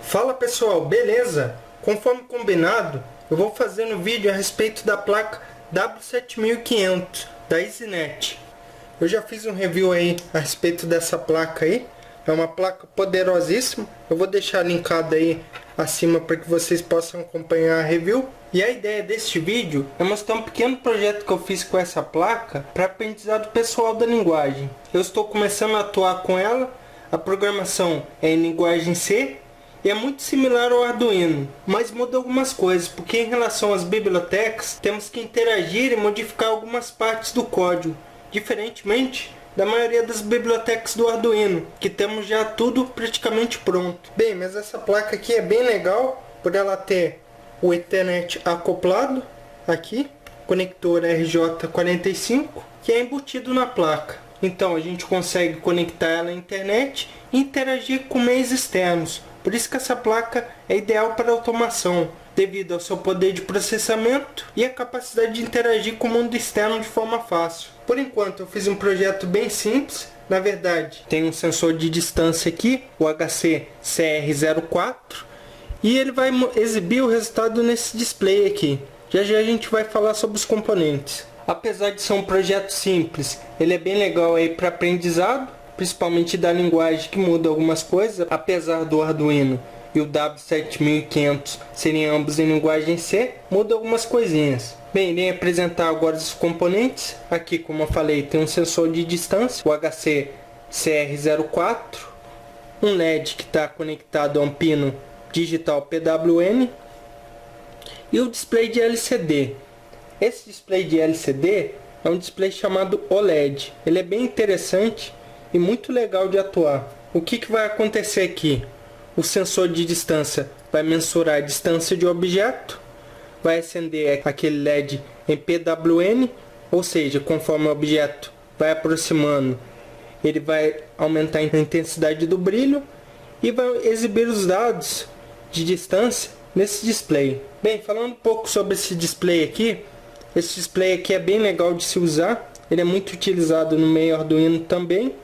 Fala pessoal, beleza? Conforme combinado, eu vou fazer um vídeo a respeito da placa W7500 da EasyNet. Eu já fiz um review aí a respeito dessa placa aí. É uma placa poderosíssima. Eu vou deixar linkado aí acima para que vocês possam acompanhar a review. E a ideia deste vídeo é mostrar um pequeno projeto que eu fiz com essa placa para aprendizado pessoal da linguagem. Eu estou começando a atuar com ela. A programação é em linguagem C e é muito similar ao Arduino, mas muda algumas coisas, porque em relação às bibliotecas temos que interagir e modificar algumas partes do código, diferentemente da maioria das bibliotecas do Arduino, que temos já tudo praticamente pronto. Bem, mas essa placa aqui é bem legal por ela ter o Ethernet acoplado aqui, conector RJ45, que é embutido na placa. Então a gente consegue conectar ela à internet e interagir com meios externos. Por isso que essa placa é ideal para automação, devido ao seu poder de processamento e a capacidade de interagir com o mundo externo de forma fácil. Por enquanto eu fiz um projeto bem simples. Na verdade, tem um sensor de distância aqui, o HC-CR04, e ele vai exibir o resultado nesse display aqui. Já já a gente vai falar sobre os componentes. Apesar de ser um projeto simples, ele é bem legal aí para aprendizado, principalmente da linguagem, que muda algumas coisas, apesar do Arduino e o W7500 serem ambos em linguagem C, muda algumas coisinhas. Bem, irei apresentar agora os componentes. Aqui, como eu falei, tem um sensor de distância, o HC-CR04, um LED que está conectado a um pino digital PWM e o display de LCD. Esse display de LCD é um display chamado OLED. Ele é bem interessante e muito legal de atuar. O que vai acontecer aqui? O sensor de distância vai mensurar a distância de objeto, vai acender aquele LED em PWM, ou seja, conforme o objeto vai aproximando, ele vai aumentar a intensidade do brilho e vai exibir os dados de distância nesse display. Bem, falando um pouco sobre esse display aqui, esse display aqui é bem legal de se usar, ele é muito utilizado no meio Arduino também.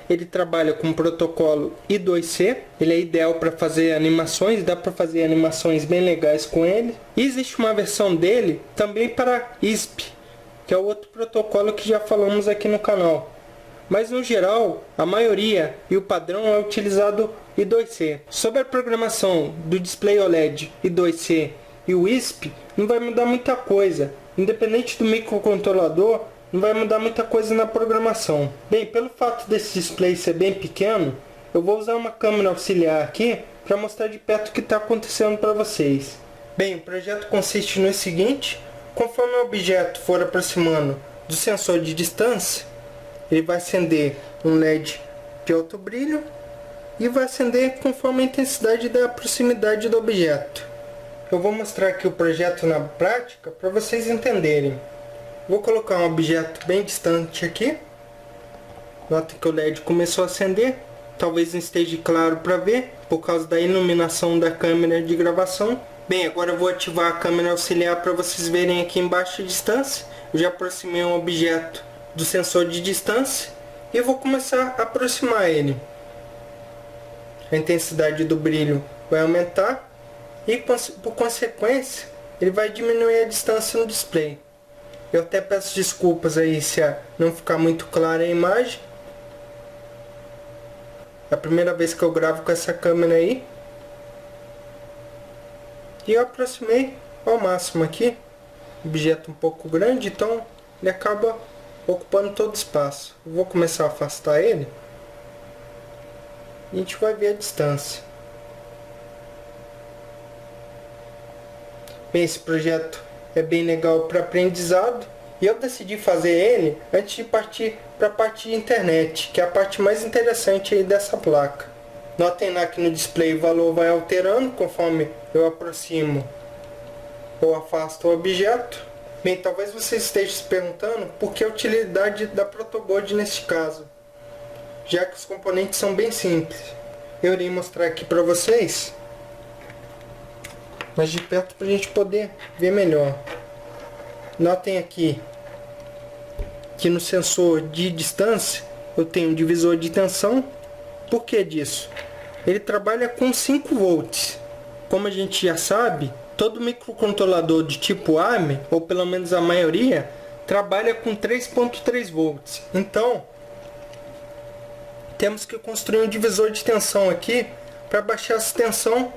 Ele trabalha com o protocolo I2C, ele é ideal para fazer animações, dá para fazer animações bem legais com ele. E existe uma versão dele também para ISP, que é o outro protocolo que já falamos aqui no canal. Mas no geral, a maioria e o padrão é utilizado I2C. Sobre a programação do display OLED I2C e o ISP, não vai mudar muita coisa. Independente do microcontrolador, não vai mudar muita coisa na programação. Bem, pelo fato desse display ser bem pequeno, eu vou usar uma câmera auxiliar aqui para mostrar de perto o que está acontecendo para vocês. Bem, o projeto consiste no seguinte: conforme o objeto for aproximando do sensor de distância, ele vai acender um LED de alto brilho e vai acender conforme a intensidade da proximidade do objeto. Eu vou mostrar aqui o projeto na prática para vocês entenderem. Vou colocar um objeto bem distante aqui. Nota que o LED começou a acender. Talvez não esteja claro para ver, por causa da iluminação da câmera de gravação. Bem, agora eu vou ativar a câmera auxiliar para vocês verem aqui em baixa distância. Eu já aproximei um objeto do sensor de distância e vou começar a aproximar ele. A intensidade do brilho vai aumentar e, por consequência, ele vai diminuir a distância no display. Eu até peço desculpas aí se não ficar muito clara a imagem. É a primeira vez que eu gravo com essa câmera aí. E eu aproximei ao máximo aqui. Objeto um pouco grande, então ele acaba ocupando todo o espaço. Eu vou começar a afastar ele. E a gente vai ver a distância. Bem, esse projeto é bem legal para aprendizado e eu decidi fazer ele antes de partir para a parte de internet, que é a parte mais interessante aí dessa placa. Notem lá que no display o valor vai alterando conforme eu aproximo ou afasto o objeto. Bem, talvez vocês estejam se perguntando por que a utilidade da protoboard neste caso, já que os componentes são bem simples. Eu irei mostrar aqui para vocês, mas de perto para a gente poder ver melhor. Notem aqui que no sensor de distância eu tenho um divisor de tensão. Por que disso? ele trabalha com 5 volts. Como a gente já sabe, todo microcontrolador de tipo ARM, ou pelo menos a maioria, trabalha com 3.3 volts. Então, temos que construir um divisor de tensão aqui para baixar essa tensão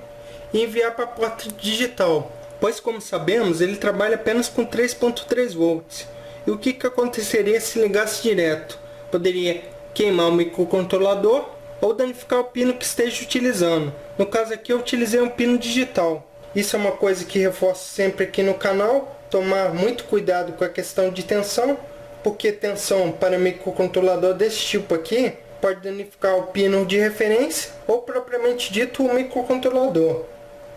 e enviar para a porta digital. Pois, como sabemos, ele trabalha apenas com 3.3 volts. E o que aconteceria se ligasse direto? Poderia queimar o microcontrolador ou danificar o pino que esteja utilizando. No caso aqui eu utilizei um pino digital. Isso é uma coisa que reforço sempre aqui no canal. Tomar muito cuidado com a questão de tensão, porque tensão para microcontrolador desse tipo aqui pode danificar o pino de referência ou propriamente dito o microcontrolador.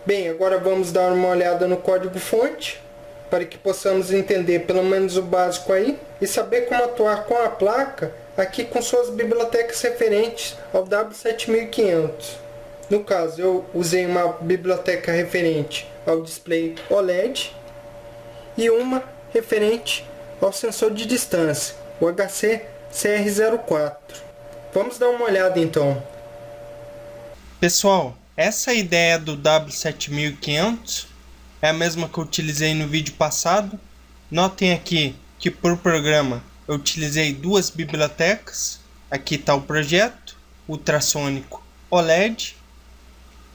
Bem, agora vamos dar uma olhada no código fonte para que possamos entender pelo menos o básico aí e saber como atuar com a placa aqui com suas bibliotecas referentes ao W7500. No caso, eu usei uma biblioteca referente ao display OLED e uma referente ao sensor de distância, o HC-CR04. Vamos dar uma olhada então. Pessoal, essa ideia do W7500 é a mesma que eu utilizei no vídeo passado. Notem aqui que por programa eu utilizei 2 bibliotecas. Aqui está o projeto, ultrassônico OLED.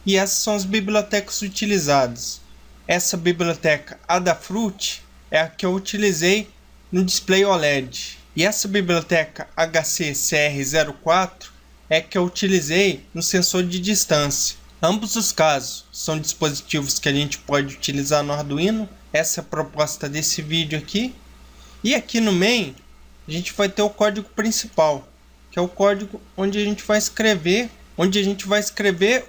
E essas são as bibliotecas utilizadas. Essa biblioteca Adafruit é a que eu utilizei no display OLED. E essa biblioteca HC-CR04 é a que eu utilizei no sensor de distância. Ambos os casos são dispositivos que a gente pode utilizar no Arduino. Essa é a proposta desse vídeo aqui. E aqui no main a gente vai ter o código principal, que é o código onde a gente vai escrever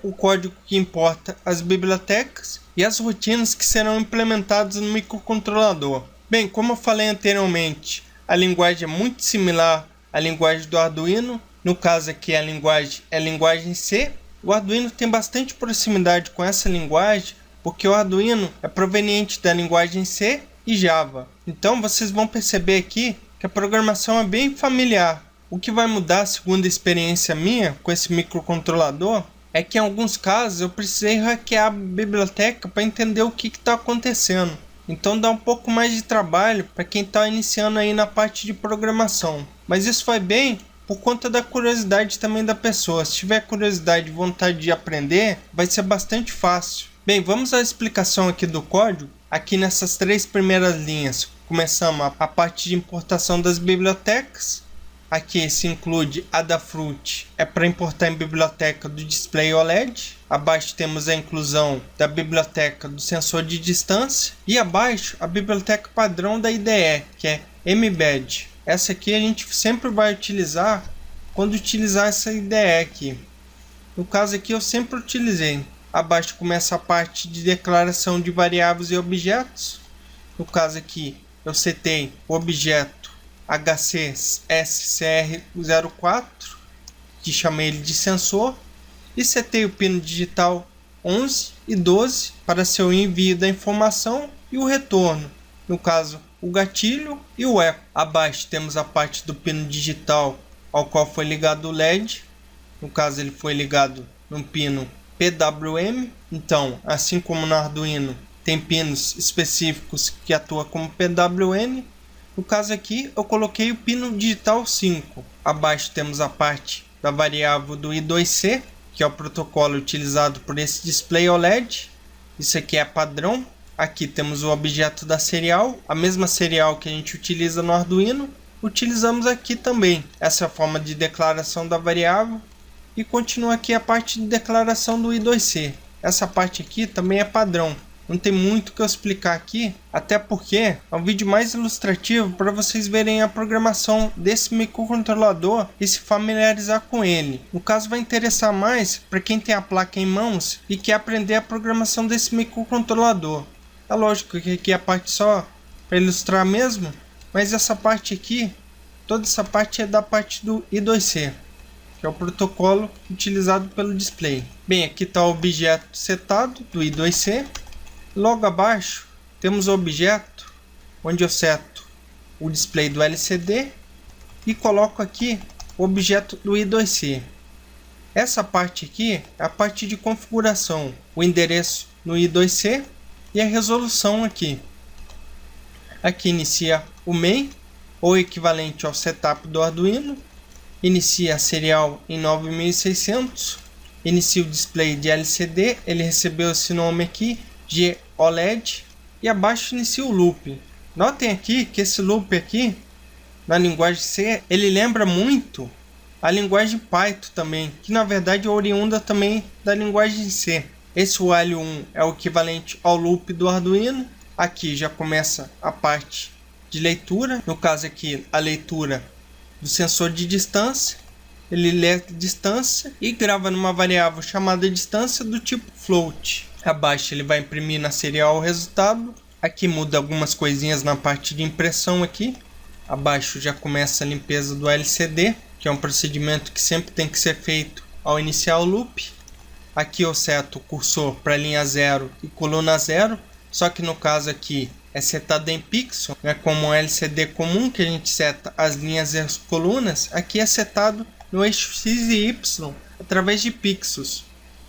o código que importa as bibliotecas e as rotinas que serão implementadas no microcontrolador. Bem, como eu falei anteriormente, a linguagem é muito similar à linguagem do Arduino. No caso aqui a linguagem é a linguagem C. O Arduino tem bastante proximidade com essa linguagem, porque o Arduino é proveniente da linguagem C e Java. Então vocês vão perceber aqui que a programação é bem familiar. O que vai mudar, segundo a experiência minha com esse microcontrolador, é que em alguns casos eu precisei hackear a biblioteca para entender o que está acontecendo. Então dá um pouco mais de trabalho para quem está iniciando aí na parte de programação. Mas isso vai bem por conta da curiosidade também da pessoa. Se tiver curiosidade e vontade de aprender, vai ser bastante fácil. Bem, vamos à explicação aqui do código. Aqui nessas 3 primeiras linhas, começamos a parte de importação das bibliotecas. Aqui se inclui Adafruit, é para importar em biblioteca do display OLED. Abaixo temos a inclusão da biblioteca do sensor de distância. E abaixo a biblioteca padrão da IDE, que é mbed. Essa aqui a gente sempre vai utilizar quando utilizar essa IDE aqui. No caso aqui eu sempre utilizei. Abaixo começa a parte de declaração de variáveis e objetos. No caso aqui eu setei o objeto HC-SCR04, que chamei ele de sensor, e setei o pino digital 11 e 12 para seu envio da informação e o retorno, no caso o gatilho e o eco. Abaixo temos a parte do pino digital ao qual foi ligado o LED, no caso ele foi ligado no pino PWM. Então, assim como no Arduino tem pinos específicos que atuam como PWM, no caso aqui eu coloquei o pino digital 5. Abaixo temos a parte da variável do I2C, que é o protocolo utilizado por esse display OLED. Isso aqui é padrão. Aqui temos o objeto da serial, a mesma serial que a gente utiliza no Arduino, utilizamos aqui também. Essa é a forma de declaração da variável. E continua aqui a parte de declaração do I2C. Essa parte aqui também é padrão. Não tem muito o que eu explicar aqui, até porque é um vídeo mais ilustrativo para vocês verem a programação desse microcontrolador e se familiarizar com ele. No caso vai interessar mais para quem tem a placa em mãos e quer aprender a programação desse microcontrolador. É lógico que aqui é a parte só para ilustrar mesmo, mas essa parte aqui, toda essa parte é da parte do I2C, que é o protocolo utilizado pelo display. Bem, aqui está o objeto setado do I2C. Logo abaixo temos o objeto onde eu seto o display do LCD e coloco aqui o objeto do I2C. Essa parte aqui é a parte de configuração, o endereço no I2C e a resolução aqui. Aqui inicia o main, ou equivalente ao setup do Arduino, inicia a serial em 9600, inicia o display de LCD, ele recebeu esse nome aqui, GOLED, e abaixo inicia o loop. Notem aqui que esse loop aqui, na linguagem C, ele lembra muito a linguagem Python também, que na verdade é oriunda também da linguagem C. Esse while 1 é o equivalente ao loop do Arduino. Aqui já começa a parte de leitura, no caso aqui a leitura do sensor de distância. Ele lê a distância e grava numa variável chamada distância do tipo float. Abaixo ele vai imprimir na serial o resultado. Aqui muda algumas coisinhas na parte de impressão aqui. Abaixo já começa a limpeza do LCD, que é um procedimento que sempre tem que ser feito ao iniciar o loop. Aqui eu seto o cursor para linha 0 e coluna 0, só que no caso aqui é setado em pixel, não é como um LCD comum que a gente seta as linhas e as colunas. Aqui é setado no eixo X e Y através de pixels.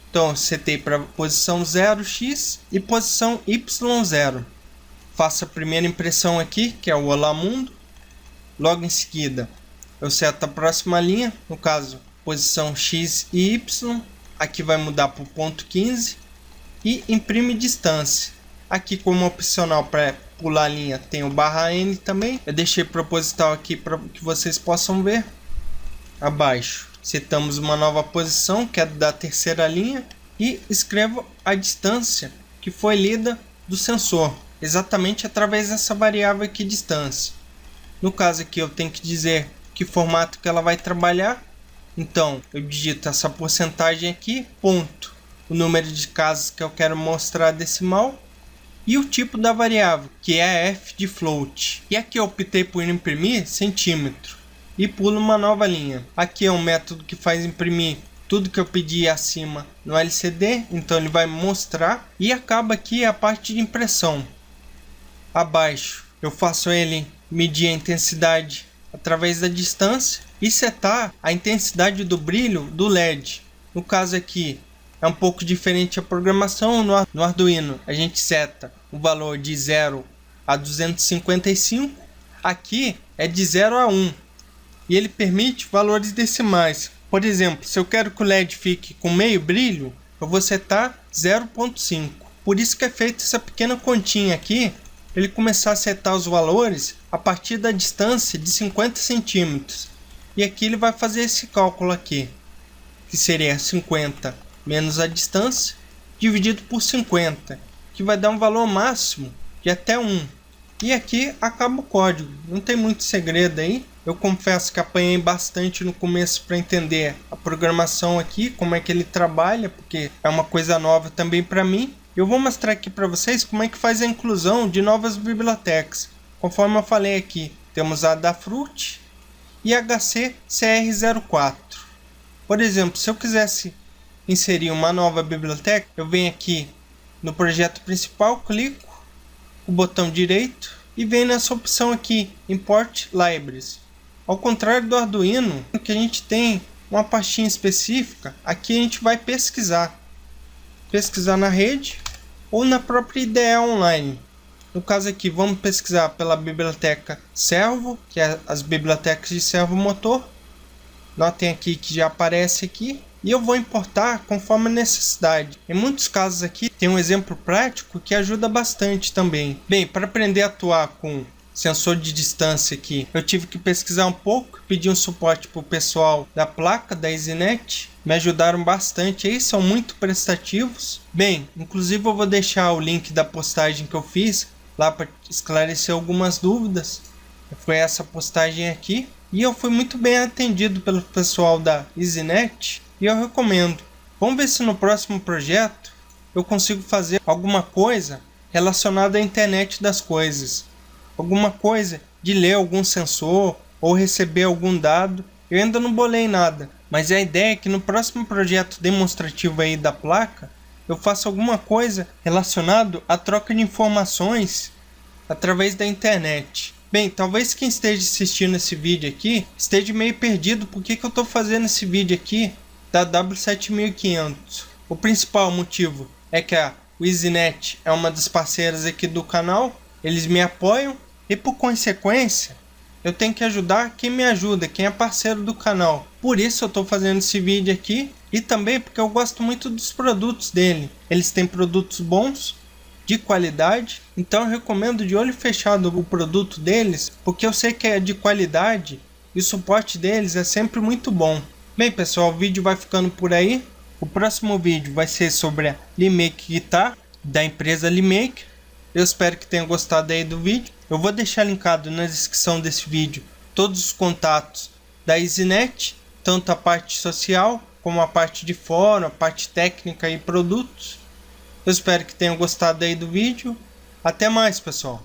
Então eu setei para posição 0x e posição y0. Faço a primeira impressão aqui, que é o Olá Mundo. Logo em seguida eu seto a próxima linha, no caso posição X e Y. Aqui vai mudar para o ponto 15 e imprime distância. Aqui como opcional para pular a linha tem o /n também. Eu deixei proposital aqui para que vocês possam ver. Abaixo setamos uma nova posição, que é da terceira linha, e escrevo a distância que foi lida do sensor, exatamente através dessa variável aqui, distância. No caso aqui eu tenho que dizer que formato que ela vai trabalhar. Então eu digito essa porcentagem aqui, ponto, o número de casas que eu quero mostrar decimal e o tipo da variável, que é a f de float. E aqui eu optei por imprimir centímetro e pulo uma nova linha. Aqui é um método que faz imprimir tudo que eu pedi acima no LCD, então ele vai mostrar. E acaba aqui a parte de impressão. Abaixo eu faço ele medir a intensidade através da distância e setar a intensidade do brilho do LED. No caso aqui é um pouco diferente a programação. No Arduino a gente seta o valor de 0 a 255, aqui é de 0 a 1 e ele permite valores decimais. Por exemplo, se eu quero que o LED fique com meio brilho, eu vou setar 0.5. Por isso que é feita essa pequena continha aqui, ele começar a setar os valores a partir da distância de 50 centímetros. E aqui ele vai fazer esse cálculo aqui, que seria 50 menos a distância, dividido por 50, que vai dar um valor máximo de até 1. E aqui acaba o código, não tem muito segredo aí. Eu confesso que apanhei bastante no começo para entender a programação aqui, como é que ele trabalha, porque é uma coisa nova também para mim. Eu vou mostrar aqui para vocês como é que faz a inclusão de novas bibliotecas. Conforme eu falei aqui, temos a Adafruit e HCCR04. Por exemplo, se eu quisesse inserir uma nova biblioteca, eu venho aqui no projeto principal, clico o botão direito e venho nessa opção aqui, Import Libraries. Ao contrário do Arduino, que a gente tem uma pastinha específica, aqui a gente vai pesquisar na rede ou na própria IDE online. No caso aqui, vamos pesquisar pela biblioteca Servo, que é as bibliotecas de servo motor. Notem aqui que já aparece aqui. E eu vou importar conforme a necessidade. Em muitos casos aqui tem um exemplo prático que ajuda bastante também. Bem, para aprender a atuar com sensor de distância aqui, eu tive que pesquisar um pouco, pedir um suporte para o pessoal da placa da EasyNet. Me ajudaram bastante aí, são muito prestativos. Bem, inclusive eu vou deixar o link da postagem que eu fiz lá para esclarecer algumas dúvidas. Foi essa postagem aqui. E eu fui muito bem atendido pelo pessoal da EasyNet. E eu recomendo. Vamos ver se no próximo projeto eu consigo fazer alguma coisa relacionada à internet das coisas. Alguma coisa de ler algum sensor ou receber algum dado. Eu ainda não bolei nada. Mas a ideia é que no próximo projeto demonstrativo aí da placa, eu faça alguma coisa relacionado à troca de informações através da internet. Bem, talvez quem esteja assistindo esse vídeo aqui esteja meio perdido. Por que eu estou fazendo esse vídeo aqui? da W7500. O principal motivo é que a EasyNet é uma das parceiras aqui do canal, eles me apoiam e por consequência eu tenho que ajudar quem me ajuda, quem é parceiro do canal. Por isso eu estou fazendo esse vídeo aqui e também porque eu gosto muito dos produtos dele. Eles têm produtos bons, de qualidade, então eu recomendo de olho fechado o produto deles, porque eu sei que é de qualidade e o suporte deles é sempre muito bom. Bem pessoal, o vídeo vai ficando por aí. O próximo vídeo vai ser sobre a Limake Guitar, da empresa Limake. Eu espero que tenham gostado aí do vídeo. Eu vou deixar linkado na descrição desse vídeo todos os contatos da EasyNet, tanto a parte social como a parte de fórum, a parte técnica e produtos. Eu espero que tenham gostado aí do vídeo. Até mais, pessoal.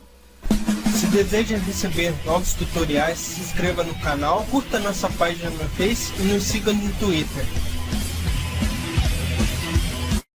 Se deseja receber novos tutoriais, se inscreva no canal, curta nossa página no Face e nos siga no Twitter.